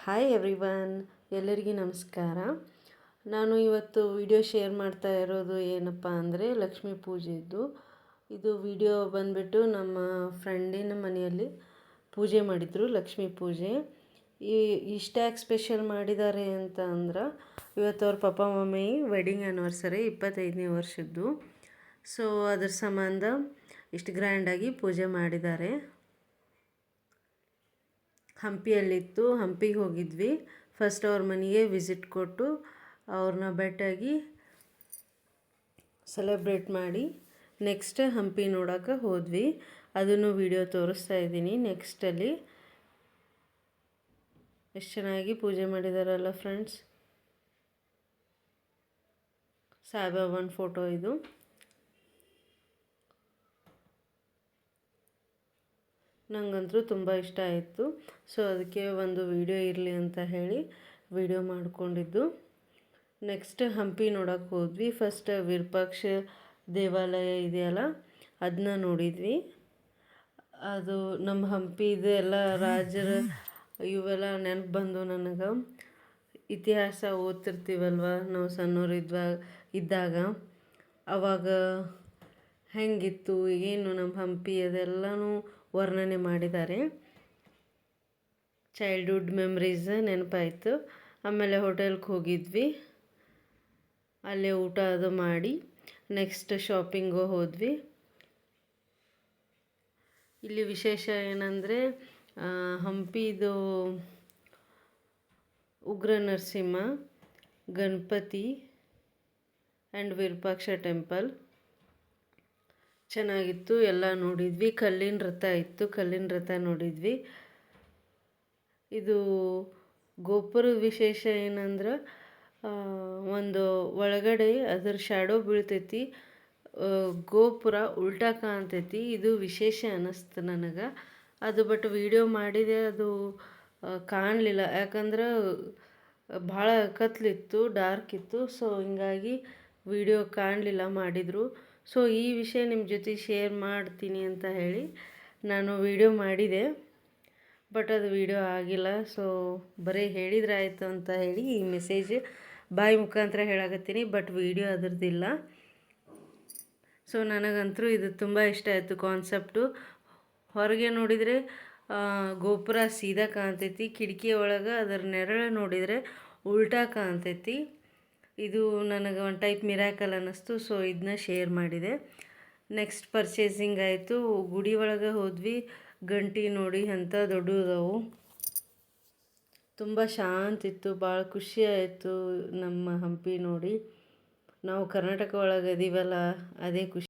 Hi everyone, ಎಲ್ಲರಿಗೂ ನಮಸ್ಕಾರ. ನಾನು ಇವತ್ತು ವಿಡಿಯೋ ಶೇರ್ ಮಾಡ್ತಾ ಇರೋದು ಏನಪ್ಪ ಅಂದರೆ ಲಕ್ಷ್ಮೀ ಪೂಜೆದ್ದು. ಇದು ವಿಡಿಯೋ ಬಂದುಬಿಟ್ಟು ನಮ್ಮ ಫ್ರೆಂಡಿನ ಮನೆಯಲ್ಲಿ ಪೂಜೆ ಮಾಡಿದರು, ಲಕ್ಷ್ಮೀ ಪೂಜೆ. ಇಷ್ಟ್ಯಾಕೆ ಸ್ಪೆಷಲ್ ಮಾಡಿದ್ದಾರೆ ಅಂತ ಅಂದ್ರೆ, ಇವತ್ತು ಅವ್ರ ಪಪ್ಪ ಮಮ್ಮಿ ವೆಡ್ಡಿಂಗ್ ಆ್ಯನಿವರ್ಸರಿ 25ನೇ ವರ್ಷದ್ದು. ಸೊ ಅದ್ರ ಸಂಬಂಧ ಇಷ್ಟು ಗ್ರ್ಯಾಂಡಾಗಿ ಪೂಜೆ ಮಾಡಿದ್ದಾರೆ. ಹಂಪಿಯಲ್ಲಿತ್ತು, ಹಂಪಿಗೆ ಹೋಗಿದ್ವಿ. ಫಸ್ಟ್ ಅವ್ರ ಮನೆಗೆ ವಿಸಿಟ್ ಕೊಟ್ಟು ಅವ್ರನ್ನ ಭೇಟಿಯಾಗಿ ಸೆಲೆಬ್ರೇಟ್ ಮಾಡಿ ನೆಕ್ಸ್ಟ್ ಹಂಪಿ ನೋಡೋಕೆ ಹೋದ್ವಿ. ಅದನ್ನು ವಿಡಿಯೋ ತೋರಿಸ್ತಾ ಇದ್ದೀನಿ ನೆಕ್ಸ್ಟಲ್ಲಿ. ಎಷ್ಟು ಚೆನ್ನಾಗಿ ಪೂಜೆ ಮಾಡಿದಾರಲ್ಲ ಫ್ರೆಂಡ್ಸ್. ಸಾಯಿಬಾಬಾನ ಫೋಟೋ ಇದು. ನನಗಂತೂ ತುಂಬ ಇಷ್ಟ ಆಯಿತು. ಸೊ ಅದಕ್ಕೆ ಒಂದು ವಿಡಿಯೋ ಇರಲಿ ಅಂತ ಹೇಳಿ ವಿಡಿಯೋ ಮಾಡಿಕೊಂಡಿದ್ದು. ನೆಕ್ಸ್ಟ್ ಹಂಪಿ ನೋಡೋಕೆ ಹೋದ್ವಿ. ಫಸ್ಟ್ ವಿರೂಪಾಕ್ಷ ದೇವಾಲಯ ಇದೆಯಲ್ಲ, ಅದನ್ನ ನೋಡಿದ್ವಿ. ಅದು ನಮ್ಮ ಹಂಪಿದು ಎಲ್ಲ ರಾಜರ ಇವೆಲ್ಲ ನೆನಪು ಬಂದು ನನಗೆ. ಇತಿಹಾಸ ಓದ್ತಿರ್ತೀವಲ್ವ ನಾವು ಇದ್ದಾಗ ಆವಾಗ ಹೆಂಗಿತ್ತು ಏನು ನಮ್ಮ ಹಂಪಿ ಅದೆಲ್ಲನೂ ವರ್ಣನೆ ಮಾಡಿದ್ದಾರೆ. ಚೈಲ್ಡ್ಹುಡ್ ಮೆಮ್ರೀಸ್ ನೆನಪಾಯಿತು. ಆಮೇಲೆ ಹೋಟೆಲ್ಗೆ ಹೋಗಿದ್ವಿ, ಅಲ್ಲೇ ಊಟ ಅದು ಮಾಡಿ ನೆಕ್ಸ್ಟ್ ಶಾಪಿಂಗು ಹೋದ್ವಿ. ಇಲ್ಲಿ ವಿಶೇಷ ಏನಂದರೆ ಹಂಪಿದು ಉಗ್ರ ನರಸಿಂಹ, ಗಣಪತಿ ಆ್ಯಂಡ್ ವಿರೂಪಾಕ್ಷ ಟೆಂಪಲ್ ಚೆನ್ನಾಗಿತ್ತು. ಎಲ್ಲ ನೋಡಿದ್ವಿ. ಕಲ್ಲಿನ ರಥ ಇತ್ತು, ಕಲ್ಲಿನ ರಥ ನೋಡಿದ್ವಿ. ಇದು ಗೋಪುರದ ವಿಶೇಷ ಏನಂದ್ರೆ ಒಂದು ಒಳಗಡೆ ಅದರ ಶ್ಯಾಡೋ ಬೀಳ್ತೈತಿ, ಗೋಪುರ ಉಲ್ಟಾ ಕಾಣ್ತೈತಿ. ಇದು ವಿಶೇಷ ಅನ್ನಿಸ್ತು ನನಗೆ. ಅದು ಬಟ್ ವಿಡಿಯೋ ಮಾಡಿದೆ, ಅದು ಕಾಣಲಿಲ್ಲ. ಯಾಕಂದ್ರೆ ಭಾಳ ಕತ್ಲಿತ್ತು, ಡಾರ್ಕ್ ಇತ್ತು. ಸೊ ಹಿಂಗಾಗಿ ವಿಡಿಯೋ ಕಾಣಲಿಲ್ಲ, ಮಾಡಿದರು. ಸೊ ಈ ವಿಷಯ ನಿಮ್ಮ ಜೊತೆ ಶೇರ್ ಮಾಡ್ತೀನಿ ಅಂತ ಹೇಳಿ ನಾನು ವಿಡಿಯೋ ಮಾಡಿದೆ, ಬಟ್ ಅದು ವಿಡಿಯೋ ಆಗಿಲ್ಲ. ಸೊ ಬರೀ ಹೇಳಿದ್ರೆ ಆಯಿತು ಅಂತ ಹೇಳಿ ಈ ಮೆಸೇಜ್ ಬಾಯಿ ಮುಖಾಂತರ ಹೇಳಾಕತ್ತೀನಿ, ಬಟ್ ವಿಡಿಯೋ ಅದರದ್ದಿಲ್ಲ. ಸೊ ನನಗಂತೂ ಇದು ತುಂಬ ಇಷ್ಟ ಆಯಿತು ಕಾನ್ಸೆಪ್ಟು. ಹೊರಗೆ ನೋಡಿದರೆ ಗೋಪುರ ಸೀದಾ ಕಾಣ್ತೈತಿ, ಕಿಟಕಿ ಒಳಗೆ ಅದರ ನೆರಳು ನೋಡಿದರೆ ಉಲ್ಟಾ ಕಾಣ್ತೈತಿ. ಇದು ನನಗೆ ಒಂದು ಟೈಪ್ ಮಿರಾಕಲ್ ಅನ್ನಿಸ್ತು. ಸೊ ಇದನ್ನ ಶೇರ್ ಮಾಡಿದೆ. ನೆಕ್ಸ್ಟ್ ಪರ್ಚೇಸಿಂಗ್ ಆಯಿತು. ಗುಡಿ ಒಳಗೆ ಹೋದ್ವಿ. ಗಂಟಿ ನೋಡಿ ಅಂಥ ದೊಡ್ಡದವು, ತುಂಬ ಶಾಂತ ಇತ್ತು. ಭಾಳ ಖುಷಿ ಆಯಿತು ನಮ್ಮ ಹಂಪಿ ನೋಡಿ. ನಾವು ಕರ್ನಾಟಕ ಒಳಗೆ ಅದೀವಲ್ಲ, ಅದೇ ಖುಷಿ.